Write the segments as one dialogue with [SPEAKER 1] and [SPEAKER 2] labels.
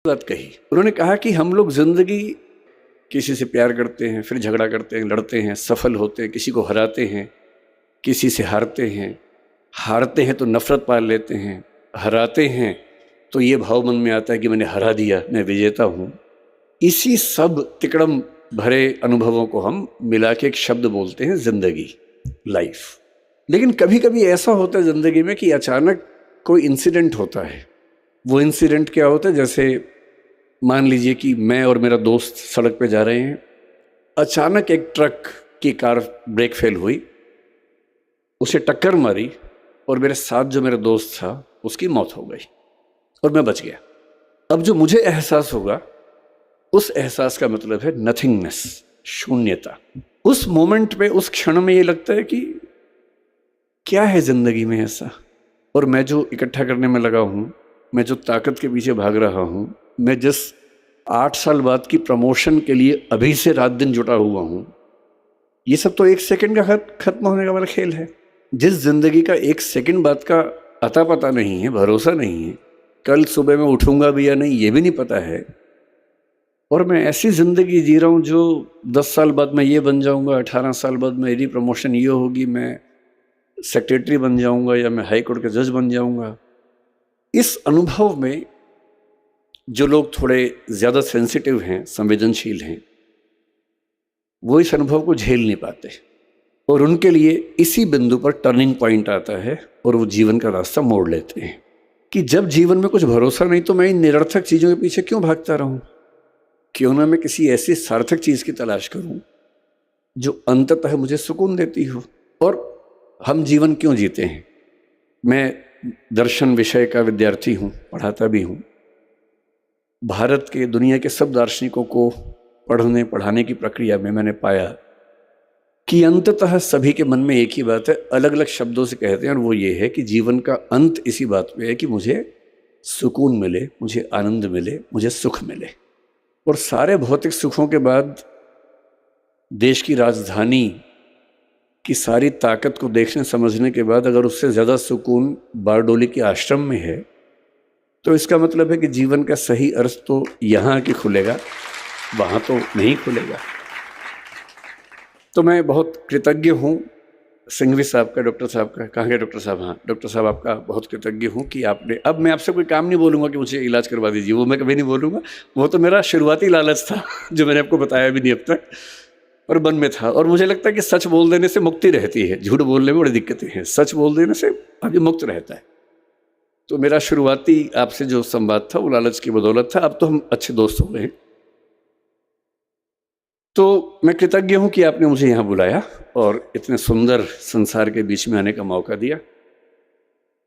[SPEAKER 1] बात कही। उन्होंने कहा कि हम लोग जिंदगी किसी से प्यार करते हैं, फिर झगड़ा करते हैं, लड़ते हैं, सफल होते हैं, किसी को हराते हैं, किसी से हारते हैं तो नफरत पाल लेते हैं, हराते हैं तो ये भाव मन में आता है कि मैंने हरा दिया, मैं विजेता हूँ। इसी सब तिकड़म भरे अनुभवों को हम मिला के एक शब्द बोलते हैं जिंदगी, लाइफ। लेकिन कभी कभी ऐसा होता है जिंदगी में कि अचानक कोई इंसिडेंट होता है। वो इंसिडेंट क्या होता है, जैसे मान लीजिए कि मैं और मेरा दोस्त सड़क पे जा रहे हैं, अचानक एक ट्रक की कार ब्रेक फेल हुई, उसे टक्कर मारी और मेरे साथ जो मेरा दोस्त था उसकी मौत हो गई और मैं बच गया। अब जो मुझे एहसास होगा, उस एहसास का मतलब है नथिंगनेस, शून्यता। उस मोमेंट पे, उस क्षण में ये लगता है कि क्या है जिंदगी में ऐसा, और मैं जो इकट्ठा करने में लगा हूँ, मैं जो ताकत के पीछे भाग रहा हूँ, मैं जिस 8 साल बाद की प्रमोशन के लिए अभी से रात दिन जुटा हुआ हूँ, ये सब तो 1 सेकंड का खत्म होने का वाला खेल है। जिस जिंदगी का 1 सेकंड बाद का अता पता नहीं है, भरोसा नहीं है, कल सुबह मैं उठूंगा भी या नहीं ये भी नहीं पता है, और मैं ऐसी ज़िंदगी जी रहा हूँ जो 10 साल बाद मैं ये बन जाऊँगा, 18 साल बाद मेरी प्रमोशन ये होगी, मैं सेक्रेटरी बन जाऊँगा या मैं हाई कोर्ट के जज बन जाऊँगा। इस अनुभव में जो लोग थोड़े ज़्यादा सेंसिटिव हैं, संवेदनशील हैं, वो इस अनुभव को झेल नहीं पाते और उनके लिए इसी बिंदु पर टर्निंग पॉइंट आता है और वो जीवन का रास्ता मोड़ लेते हैं कि जब जीवन में कुछ भरोसा नहीं तो मैं इन निरर्थक चीज़ों के पीछे क्यों भागता रहूं? क्यों ना मैं किसी ऐसी सार्थक चीज़ की तलाश करूं जो अंततः मुझे सुकून देती हो। और हम जीवन क्यों जीते हैं? मैं दर्शन विषय का विद्यार्थी हूँ, पढ़ाता भी हूँ। भारत के, दुनिया के सब दार्शनिकों को पढ़ने पढ़ाने की प्रक्रिया में मैंने पाया कि अंततः सभी के मन में एक ही बात है, अलग अलग शब्दों से कहते हैं, और वो ये है कि जीवन का अंत इसी बात में है कि मुझे सुकून मिले, मुझे आनंद मिले, मुझे सुख मिले। और सारे भौतिक सुखों के बाद देश की राजधानी की सारी ताकत को देखने समझने के बाद अगर उससे ज़्यादा सुकून बारडोली के आश्रम में है, तो इसका मतलब है कि जीवन का सही अर्थ तो यहाँ आके खुलेगा, वहाँ तो नहीं खुलेगा। तो मैं बहुत कृतज्ञ हूँ सिंघवी साहब का, डॉक्टर साहब का। कहाँ गए डॉक्टर साहब? हाँ, डॉक्टर साहब आपका बहुत कृतज्ञ हूँ कि आपने, अब मैं आपसे कोई काम नहीं बोलूँगा कि मुझे इलाज करवा दीजिए, वो मैं कभी नहीं बोलूँगा। वो तो मेरा शुरुआती लालच था जो मैंने आपको बताया भी नहीं अब तक, और मन में था। और मुझे लगता है कि सच बोल देने से मुक्ति रहती है, झूठ बोलने में बड़ी दिक्कतें हैं, सच बोल देने से आदमी मुक्त रहता है। तो मेरा शुरुआती आपसे जो संवाद था वो लालच की बदौलत था। अब तो हम अच्छे दोस्त हो गए। तो मैं कृतज्ञ हूँ कि आपने मुझे यहाँ बुलाया और इतने सुंदर संसार के बीच में आने का मौका दिया।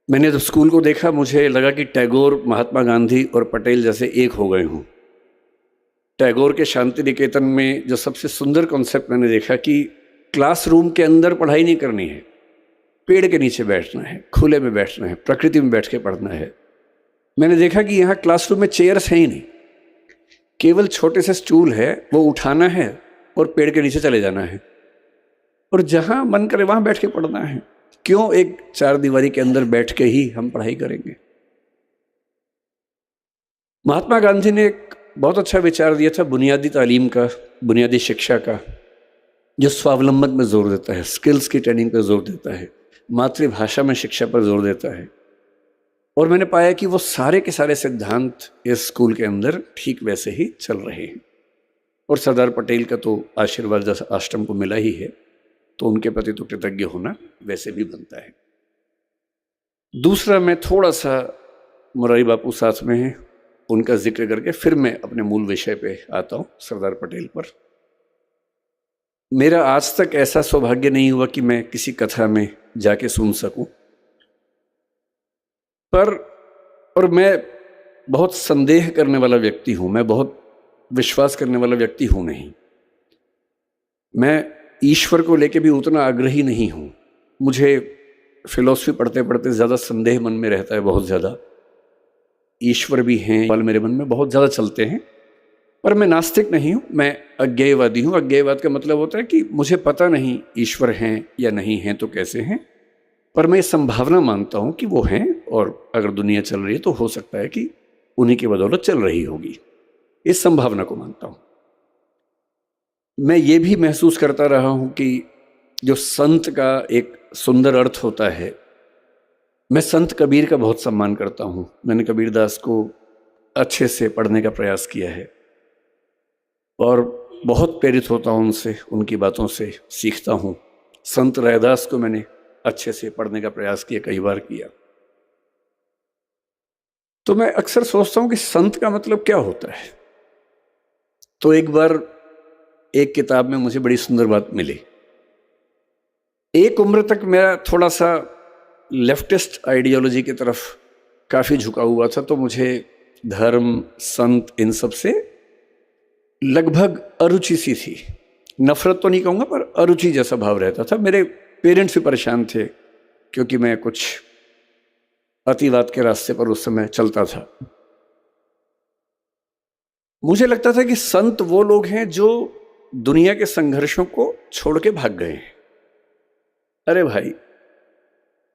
[SPEAKER 1] मैंने जब स्कूल को देखा, मुझे लगा कि टैगोर, महात्मा गांधी और पटेल जैसे एक हो गए हूँ। टैगोर के शांति निकेतन में जो सबसे सुंदर कॉन्सेप्ट मैंने देखा कि क्लासरूम के अंदर पढ़ाई नहीं करनी है, पेड़ के नीचे बैठना है, खुले में बैठना है, प्रकृति में बैठ के पढ़ना है। मैंने देखा कि यहाँ क्लासरूम में चेयर्स हैं ही नहीं, केवल छोटे से स्टूल है, वो उठाना है और पेड़ के नीचे चले जाना है, और जहाँ मन करे वहाँ बैठ के पढ़ना है। क्यों एक 4 दीवारी के अंदर बैठ के ही हम पढ़ाई करेंगे? महात्मा गांधी ने एक बहुत अच्छा विचार दिया था बुनियादी तालीम का, बुनियादी शिक्षा का, जो स्वावलंबन में जोर देता है, स्किल्स की ट्रेनिंग पर जोर देता है, मातृभाषा में शिक्षा पर जोर देता है। और मैंने पाया कि वो सारे के सारे सिद्धांत इस स्कूल के अंदर ठीक वैसे ही चल रहे हैं। और सरदार पटेल का तो आशीर्वाद जैसा आश्रम को मिला ही है, तो उनके प्रति तो कृतज्ञ होना वैसे भी बनता है। दूसरा, मैं थोड़ा सा मुरारी बापू साथ में हैं, उनका जिक्र करके फिर मैं अपने मूल विषय पे आता हूँ, सरदार पटेल पर। मेरा आज तक ऐसा सौभाग्य नहीं हुआ कि मैं किसी कथा में जाके सुन सकूं, और मैं बहुत संदेह करने वाला व्यक्ति हूं, मैं बहुत विश्वास करने वाला व्यक्ति हूं नहीं। मैं ईश्वर को लेके भी उतना आग्रही नहीं हूं। मुझे फिलॉसफी पढ़ते पढ़ते ज़्यादा संदेह मन में रहता है, बहुत ज़्यादा। ईश्वर भी हैं वाले मेरे मन में बहुत ज़्यादा चलते हैं, पर मैं नास्तिक नहीं हूँ, मैं अज्ञेयवादी हूँ। अज्ञेयवाद का मतलब होता है कि मुझे पता नहीं ईश्वर हैं या नहीं हैं तो कैसे हैं, पर मैं संभावना मानता हूँ कि वो हैं, और अगर दुनिया चल रही है तो हो सकता है कि उन्हीं की बदौलत चल रही होगी। इस संभावना को मानता हूँ। मैं ये भी महसूस करता रहा हूँ कि जो संत का एक सुंदर अर्थ होता है, मैं संत कबीर का बहुत सम्मान करता हूँ। मैंने कबीरदास को अच्छे से पढ़ने का प्रयास किया है और बहुत प्रेरित होता हूँ उनसे, उनकी बातों से सीखता हूँ। संत रैदास को मैंने अच्छे से पढ़ने का प्रयास किया, कई बार किया। तो मैं अक्सर सोचता हूँ कि संत का मतलब क्या होता है। तो एक बार एक किताब में मुझे बड़ी सुंदर बात मिली। एक उम्र तक मेरा थोड़ा सा लेफ्टिस्ट आइडियोलॉजी की तरफ काफ़ी झुका हुआ था, तो मुझे धर्म, संत, इन सब से लगभग अरुचि सी थी। नफरत तो नहीं कहूँगा, पर अरुचि जैसा भाव रहता था। मेरे पेरेंट्स भी परेशान थे क्योंकि मैं कुछ अतिवाद के रास्ते पर उस समय चलता था। मुझे लगता था कि संत वो लोग हैं जो दुनिया के संघर्षों को छोड़ के भाग गए हैं। अरे भाई,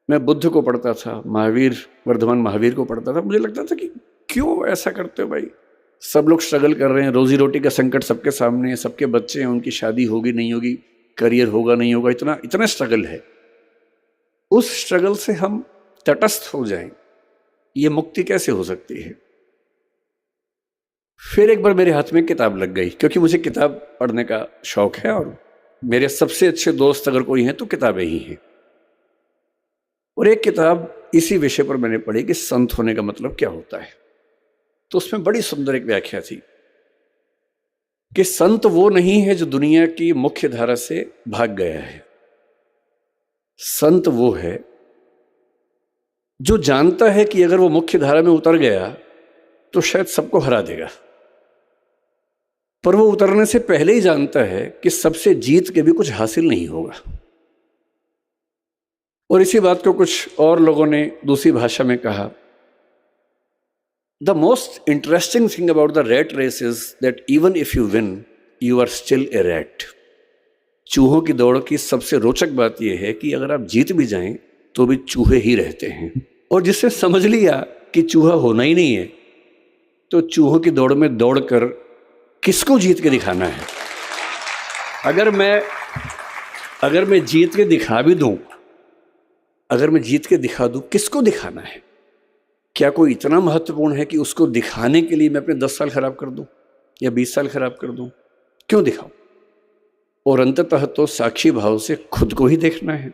[SPEAKER 1] मैं बुद्ध को पढ़ता था, महावीर, वर्धमान महावीर को पढ़ता था। मुझे लगता था कि क्यों ऐसा करते हो भाई, सब लोग स्ट्रगल कर रहे हैं, रोजी रोटी का संकट सबके सामने है, सबके बच्चे हैं, उनकी शादी होगी नहीं होगी, करियर होगा नहीं होगा, इतना इतना स्ट्रगल है। उस स्ट्रगल से हम तटस्थ हो जाएं, ये मुक्ति कैसे हो सकती है। फिर एक बार मेरे हाथ में किताब लग गई, क्योंकि मुझे किताब पढ़ने का शौक है और मेरे सबसे अच्छे दोस्त अगर कोई हैं तो किताबें ही हैं। और एक किताब इसी विषय पर मैंने पढ़ी कि संत होने का मतलब क्या होता है। तो उसमें बड़ी सुंदर एक व्याख्या थी कि संत वो नहीं है जो दुनिया की मुख्य धारा से भाग गया है। संत वो है जो जानता है कि अगर वो मुख्य धारा में उतर गया तो शायद सबको हरा देगा, पर वो उतरने से पहले ही जानता है कि सबसे जीत के भी कुछ हासिल नहीं होगा। और इसी बात को कुछ और लोगों ने दूसरी भाषा में कहा, the most interesting thing about the rat race is that even if you win you are still a rat. चूहों की दौड़ की सबसे रोचक बात यह है कि अगर आप जीत भी जाएं तो भी चूहे ही रहते हैं। और जिससे समझ लिया कि चूहा होना ही नहीं है, तो चूहों की दौड़ में दौड़कर किसको जीत के दिखाना है। अगर मैं जीत के दिखा भी दूं, अगर मैं जीत के दिखा दूं, किसको दिखाना है। क्या कोई इतना महत्वपूर्ण है कि उसको दिखाने के लिए मैं अपने 10 साल खराब कर दूं या 20 साल खराब कर दूं? क्यों दिखाऊं? और अंततः तो साक्षी भाव से खुद को ही देखना है।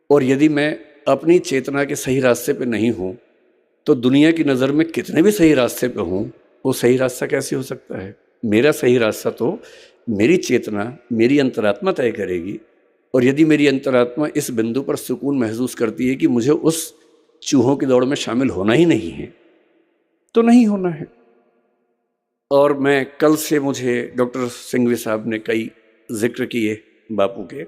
[SPEAKER 1] और यदि मैं अपनी चेतना के सही रास्ते पे नहीं हूं तो दुनिया की नज़र में कितने भी सही रास्ते पे हूं, वो सही रास्ता कैसे हो सकता है। मेरा सही रास्ता तो मेरी चेतना, मेरी अंतरात्मा तय करेगी। और यदि मेरी अंतरात्मा इस बिंदु पर सुकून महसूस करती है कि मुझे उस चूहों की दौड़ में शामिल होना ही नहीं है, तो नहीं होना है। और मैं कल से, मुझे डॉक्टर सिंघवी साहब ने कई जिक्र किए बापू के,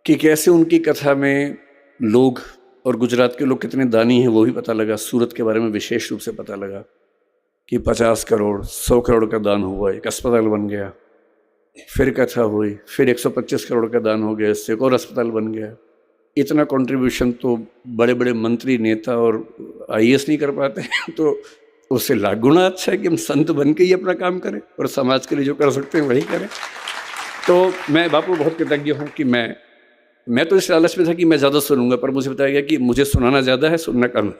[SPEAKER 1] कि कैसे उनकी कथा में लोग, और गुजरात के लोग कितने दानी हैं वो भी पता लगा। सूरत के बारे में विशेष रूप से पता लगा कि 50 करोड़ 100 करोड़ का दान हुआ, एक अस्पताल बन गया। फिर कथा हुई, फिर 125 करोड़ का दान हो गया, इससे एक और अस्पताल बन गया। इतना कंट्रीब्यूशन तो बड़े बड़े मंत्री, नेता और IAS नहीं कर पाते हैं। तो उससे लाख गुना अच्छा है कि हम संत बन के ही अपना काम करें और समाज के लिए जो कर सकते हैं वही करें। तो मैं बापू बहुत कृतज्ञ हूँ कि मैं तो इस लालच में था कि मैं ज़्यादा सुनूंगा, पर मुझे बताया गया कि मुझे सुनाना ज़्यादा है, सुनना कम।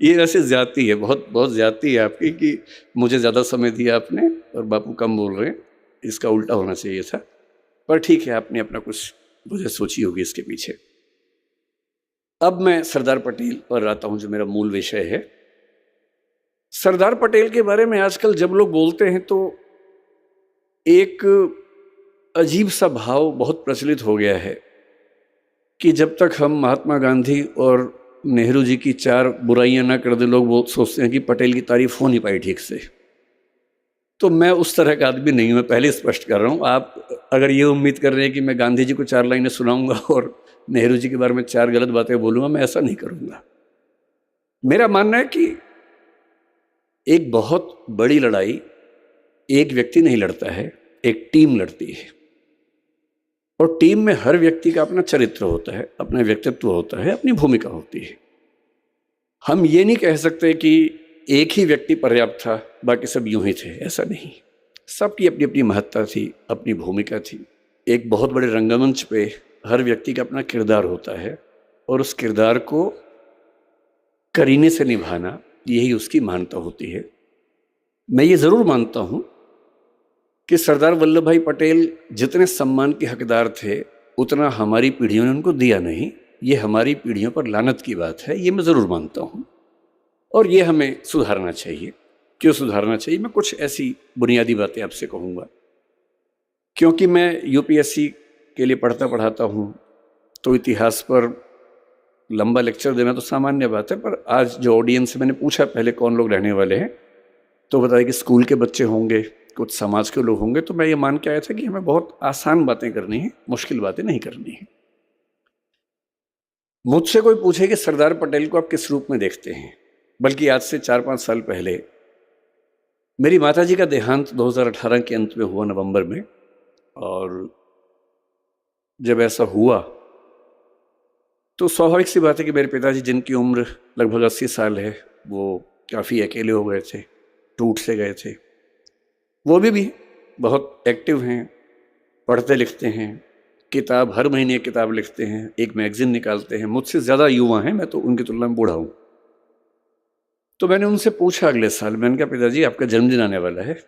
[SPEAKER 1] ये वैसे ज़्यादती है, बहुत बहुत ज़्यादती है आपकी कि मुझे ज़्यादा समय दिया आपने और बापू कम बोल रहे हैं। इसका उल्टा होना चाहिए था, पर ठीक है, आपने अपना कुछ मुझे सोची होगी इसके पीछे। अब मैं सरदार पटेल पर आता हूँ, जो मेरा मूल विषय है। सरदार पटेल के बारे में आजकल जब लोग बोलते हैं तो एक अजीब सा भाव बहुत प्रचलित हो गया है कि जब तक हम महात्मा गांधी और नेहरू जी की 4 बुराइयां ना कर दें, लोग वो सोचते हैं कि पटेल की तारीफ हो नहीं पाई ठीक से। तो मैं उस तरह का आदमी नहीं हूं, मैं पहले स्पष्ट कर रहा हूं। आप अगर ये उम्मीद कर रहे हैं कि मैं गांधी जी को 4 लाइनें सुनाऊंगा और नेहरू जी के बारे में 4 गलत बातें बोलूंगा, मैं ऐसा नहीं करूंगा। मेरा मानना है कि एक बहुत बड़ी लड़ाई एक व्यक्ति नहीं लड़ता है, एक टीम लड़ती है। और टीम में हर व्यक्ति का अपना चरित्र होता है, अपना व्यक्तित्व होता है, अपनी भूमिका होती है। हम ये नहीं कह सकते कि एक ही व्यक्ति पर्याप्त था, बाकी सब यूं ही थे, ऐसा नहीं। सबकी अपनी अपनी महत्ता थी, अपनी भूमिका थी। एक बहुत बड़े रंगमंच पे हर व्यक्ति का अपना किरदार होता है और उस किरदार को करीने से निभाना, यही उसकी महानता होती है। मैं ये ज़रूर मानता हूँ कि सरदार वल्लभ भाई पटेल जितने सम्मान के हकदार थे उतना हमारी पीढ़ियों ने उनको दिया नहीं। ये हमारी पीढ़ियों पर लानत की बात है, ये मैं ज़रूर मानता हूँ और ये हमें सुधारना चाहिए। क्यों सुधारना चाहिए? मैं कुछ ऐसी बुनियादी बातें आपसे कहूँगा। क्योंकि मैं यूपीएससी के लिए पढ़ता पढ़ाता हूँ तो इतिहास पर लंबा लेक्चर देना तो सामान्य बात है, पर आज जो ऑडियंस है, मैंने पूछा पहले कौन लोग रहने वाले हैं, तो बताया कि स्कूल के बच्चे होंगे, कुछ समाज के लोग होंगे। तो मैं ये मान के आया था कि हमें बहुत आसान बातें करनी है, मुश्किल बातें नहीं करनी है। मुझसे कोई पूछे कि सरदार पटेल को आप किस रूप में देखते हैं, बल्कि आज से 4-5 साल पहले मेरी माताजी का देहांत 2018 के अंत में हुआ, नवंबर में। और जब ऐसा हुआ तो स्वाभाविक सी बात है कि मेरे पिताजी, जिनकी उम्र लगभग 80 साल है, वो काफ़ी अकेले हो गए थे, टूट से गए थे। वो भी बहुत एक्टिव हैं, पढ़ते लिखते हैं, किताब हर महीने एक किताब लिखते हैं, एक मैगज़ीन निकालते हैं। मुझसे ज़्यादा युवा हैं, मैं तो उनकी तुलना में बूढ़ा हूँ। तो मैंने उनसे पूछा अगले साल, मैंने कहा पिताजी आपका जन्मदिन आने वाला है,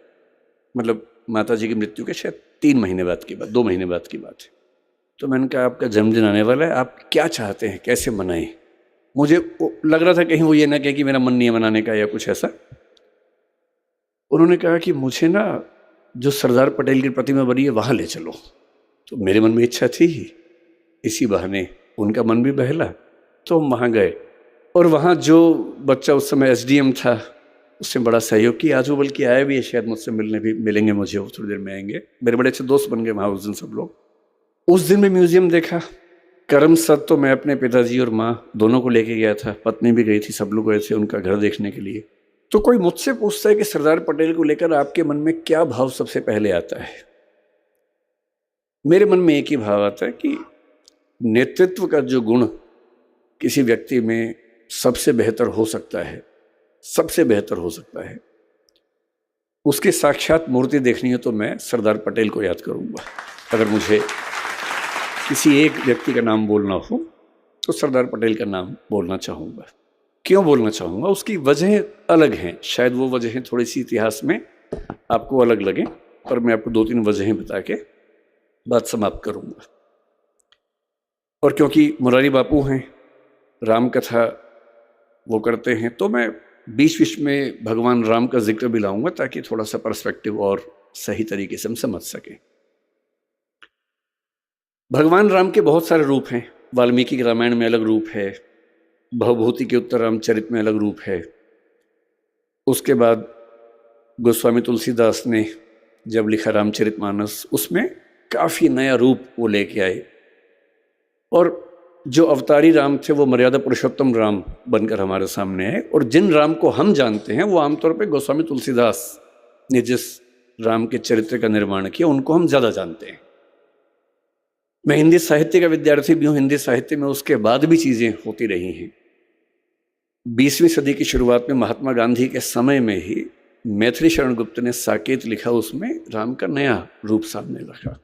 [SPEAKER 1] मतलब माताजी की मृत्यु के शायद 3 महीने बाद की बात, 2 महीने बाद की बात है। तो मैंने कहा आपका जन्मदिन आने वाला है, आप क्या चाहते हैं, कैसे मनाएं? मुझे लग रहा था कहीं वो ये ना कहे कि मेरा मन नहीं है मनाने का या कुछ ऐसा। उन्होंने कहा कि मुझे ना जो सरदार पटेल की प्रतिमा बनी है वहाँ ले चलो। तो मेरे मन में इच्छा थी ही, इसी बहाने उनका मन भी बहला, तो हम वहाँ गए। और वहाँ जो बच्चा उस समय एसडीएम था, उससे बड़ा सहयोग किया। आज वो बल्कि आया भी है, शायद मुझसे मिलने भी मिलेंगे मुझे, वो थोड़ी देर में आएंगे। मेरे बड़े अच्छे दोस्त बन गए वहाँ उस दिन सब लोग। उस दिन मैं म्यूज़ियम देखा। करमसद तो मैं अपने पिताजी और माँ दोनों को लेके गया था, पत्नी भी गई थी, सब लोग गए थे उनका घर देखने के लिए। तो कोई मुझसे पूछता है कि सरदार पटेल को लेकर आपके मन में क्या भाव सबसे पहले आता है? मेरे मन में एक ही भाव आता है कि नेतृत्व का जो गुण किसी व्यक्ति में सबसे बेहतर हो सकता है, सबसे बेहतर हो सकता है, उसकी साक्षात मूर्ति देखनी है तो मैं सरदार पटेल को याद करूंगा। अगर मुझे किसी एक व्यक्ति का नाम बोलना हो तो सरदार पटेल का नाम बोलना चाहूँगा। क्यों बोलना चाहूँगा? उसकी वजह अलग हैं, शायद वो वजहें थोड़ी सी इतिहास में आपको अलग लगें, पर मैं आपको 2-3 वजहें बता के बात समाप्त करूँगा। और क्योंकि मुरारी बापू हैं, राम कथा वो करते हैं, तो मैं बीच बीच में भगवान राम का जिक्र भी लाऊंगा ताकि थोड़ा सा पर्सपेक्टिव और सही तरीके से हम समझ सकें। भगवान राम के बहुत सारे रूप हैं। वाल्मीकि के रामायण में अलग रूप है, भवभूति के उत्तर रामचरित में अलग रूप है। उसके बाद गोस्वामी तुलसीदास ने जब लिखा रामचरितमानस, उसमें काफ़ी नया रूप वो लेके आए। और जो अवतारी राम थे वो मर्यादा पुरुषोत्तम राम बनकर हमारे सामने आए। और जिन राम को हम जानते हैं वो आमतौर पे गोस्वामी तुलसीदास ने जिस राम के चरित्र का निर्माण किया उनको हम ज़्यादा जानते हैं। मैं हिंदी साहित्य का विद्यार्थी भी हूँ, हिंदी साहित्य में उसके बाद भी चीज़ें होती रही हैं। 20वीं सदी की शुरुआत में महात्मा गांधी के समय में ही मैथिली शरण गुप्त ने साकेत लिखा, उसमें राम का नया रूप सामने रखा,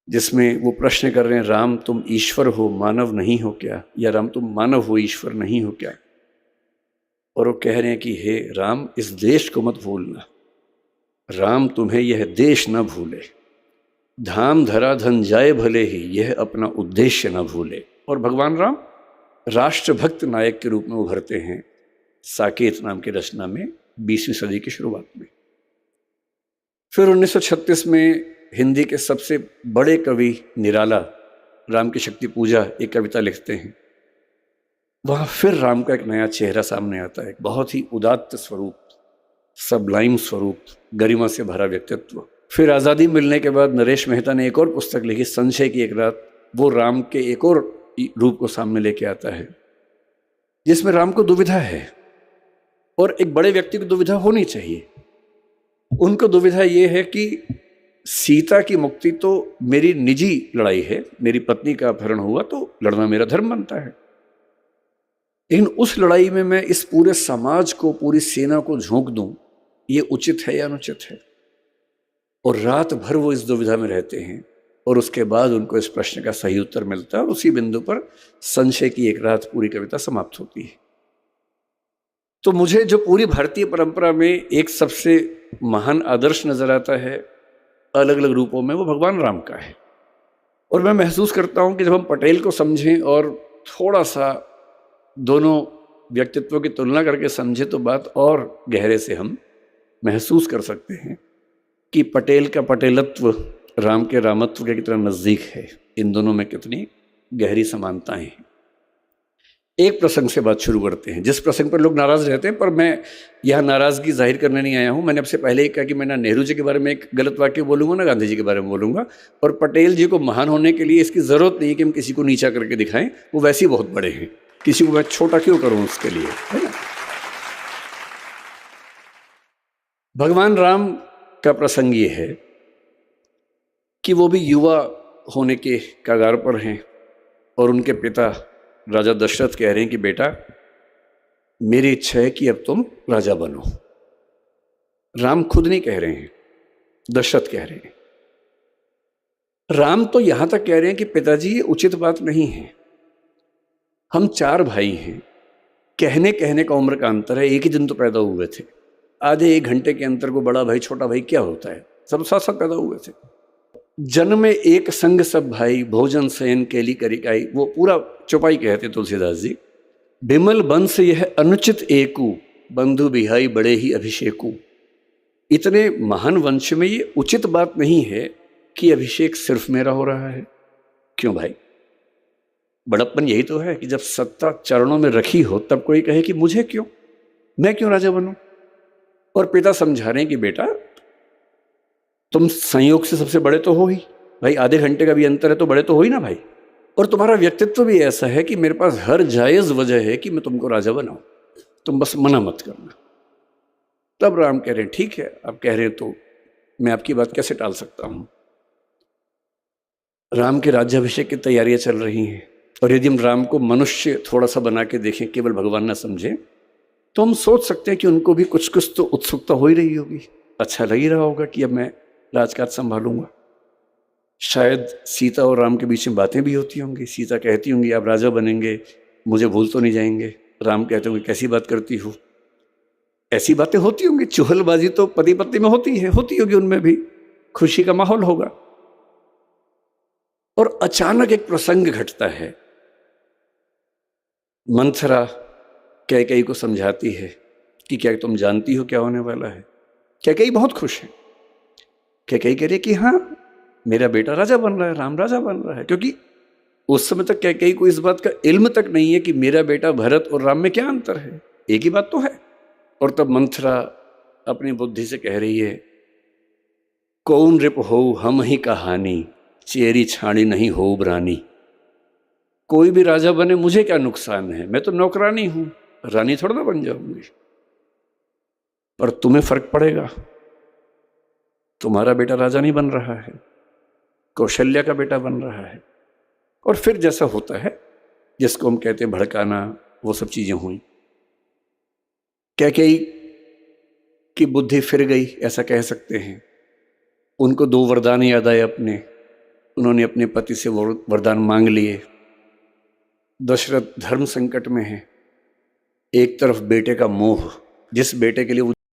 [SPEAKER 1] जिसमें वो प्रश्न कर रहे हैं, राम तुम ईश्वर हो मानव नहीं हो क्या, या राम तुम मानव हो ईश्वर नहीं हो क्या? और वो कह रहे हैं कि हे राम, इस देश को मत भूलना, राम तुम्हें यह देश न भूले, धाम धरा धन जाए भले ही, यह अपना उद्देश्य न भूले। और भगवान राम राष्ट्रभक्त नायक के रूप में उभरते हैं साकेत नाम की रचना में 20वीं सदी की शुरुआत में। फिर 1936 में हिंदी के सबसे बड़े कवि निराला राम की शक्ति पूजा एक कविता लिखते हैं। वहाँ फिर राम का एक नया चेहरा सामने आता है, बहुत ही उदात्त स्वरूप, सबलाइम स्वरूप, गरिमा से भरा व्यक्तित्व। फिर आज़ादी मिलने के बाद नरेश मेहता ने एक और पुस्तक लिखी, संशय की एक रात। वो राम के एक और रूप को सामने लेके आता है, जिसमें राम को दुविधा है, और एक बड़े व्यक्ति को दुविधा होनी चाहिए। उनको दुविधा ये है कि सीता की मुक्ति तो मेरी निजी लड़ाई है, मेरी पत्नी का अपहरण हुआ तो लड़ना मेरा धर्म बनता है, लेकिन उस लड़ाई में मैं इस पूरे समाज को, पूरी सेना को झोंक दूं, ये उचित है या अनुचित है? और रात भर वो इस दुविधा में रहते हैं और उसके बाद उनको इस प्रश्न का सही उत्तर मिलता है और उसी बिंदु पर संशय की एक रात पूरी कविता समाप्त होती है। तो मुझे जो पूरी भारतीय परंपरा में एक सबसे महान आदर्श नजर आता है अलग अलग रूपों में, वो भगवान राम का है। और मैं महसूस करता हूं कि जब हम पटेल को समझें और थोड़ा सा दोनों व्यक्तित्वों की तुलना करके समझें तो बात और गहरे से हम महसूस कर सकते हैं कि पटेल का पटेलत्व राम के रामत्व के कितना नज़दीक है, इन दोनों में कितनी गहरी समानताएं हैं। एक प्रसंग से बात शुरू करते हैं, जिस प्रसंग पर लोग नाराज रहते हैं, पर मैं यह नाराजगी जाहिर करने नहीं आया हूं। मैंने आपसे पहले ही कहा कि मैं ना नेहरू जी के बारे में एक गलत वाक्य बोलूंगा, ना गांधी जी के बारे में बोलूंगा। और पटेल जी को महान होने के लिए इसकी जरूरत नहीं है कि हम किसी को नीचा करके दिखाएं, वो वैसे ही बहुत बड़े हैं, किसी को मैं छोटा क्यों करूं उसके लिए, है ना। भगवान राम का प्रसंग ये है कि वो भी युवा होने के कगार पर हैं और उनके पिता राजा दशरथ कह रहे हैं कि बेटा, मेरी इच्छा है कि अब तुम राजा बनो। राम खुद नहीं कह रहे हैं, दशरथ कह रहे हैं। राम तो यहां तक कह रहे हैं कि पिताजी ये उचित बात नहीं है, हम 4 भाई हैं, कहने कहने का उम्र का अंतर है, एक ही दिन तो पैदा हुए थे, आधे 1 घंटे के अंतर को बड़ा भाई छोटा भाई क्या होता है, सब साथ साथ पैदा हुए थे। जन्म में एक संग सब भाई, भोजन शयन केली करिकाई, वो पूरा चौपाई कहते तुलसीदास जी। बिमल बंस यह अनुचित एकू, बंधु बिहाई बड़े ही अभिषेकू। इतने महान वंश में ये उचित बात नहीं है कि अभिषेक सिर्फ मेरा हो रहा है। क्यों भाई? बड़प्पन यही तो है कि जब सत्ता चरणों में रखी हो तब कोई कहे कि मुझे क्यों, मैं क्यों राजा बनूं। और पिता समझा रहे हैं कि बेटा, तुम संयोग से सबसे बड़े तो हो ही भाई, आधे घंटे का भी अंतर है तो बड़े तो हो ही ना भाई। और तुम्हारा व्यक्तित्व भी ऐसा है कि मेरे पास हर जायज वजह है कि मैं तुमको राजा बनाऊं, तुम बस मना मत करना। तब राम कह रहे हैं ठीक है, आप कह रहे हैं तो मैं आपकी बात कैसे टाल सकता हूं। राम के राज्याभिषेक की तैयारियां चल रही हैं और यदि हम राम को मनुष्य थोड़ा सा बना के देखें, केवल भगवान ना समझें, तो हम सोच सकते हैं कि उनको भी कुछ कुछ तो उत्सुकता हो ही रही होगी, अच्छा लग ही रहा होगा कि अब मैं राजकाज संभालूंगा। शायद सीता और राम के बीच में बातें भी होती होंगी, सीता कहती होंगी आप राजा बनेंगे, मुझे भूल तो नहीं जाएंगे। राम कहते होंगे कैसी बात करती हो। ऐसी बातें होती होंगी, चुहलबाजी तो पति पत्नी में होती है, होती होगी, उनमें भी खुशी का माहौल होगा। और अचानक एक प्रसंग घटता है। मंथरा कैकेयी को समझाती है कि क्या तुम जानती हो क्या होने वाला है। कैकेयी बहुत खुश है। कैकेयी कह रही कि हाँ, मेरा बेटा राजा बन रहा है, राम राजा बन रहा है। क्योंकि उस समय तक कैकेयी को इस बात का इल्म तक नहीं है कि मेरा बेटा भरत और राम में क्या अंतर है, एक ही बात तो है। और तब मंथरा अपनी बुद्धि से कह रही है, कौन रिप हो हम ही कहानी, चेरी छाणी नहीं हो रानी। कोई भी राजा बने मुझे क्या नुकसान है, मैं तो नौकरानी हूं, रानी थोड़ा ना बन जाऊंगी। पर तुम्हें फर्क पड़ेगा, तुम्हारा बेटा राजा नहीं बन रहा है, कौशल्या का बेटा बन रहा है। और फिर जैसा होता है जिसको हम कहते हैं भड़काना, वो सब चीजें हुई। कैकेयी की बुद्धि फिर गई, ऐसा कह सकते हैं। उनको 2 वरदान याद आए अपने, उन्होंने अपने पति से वरदान मांग लिए। दशरथ धर्म संकट में है, एक तरफ बेटे का मोह, जिस बेटे के लिए वो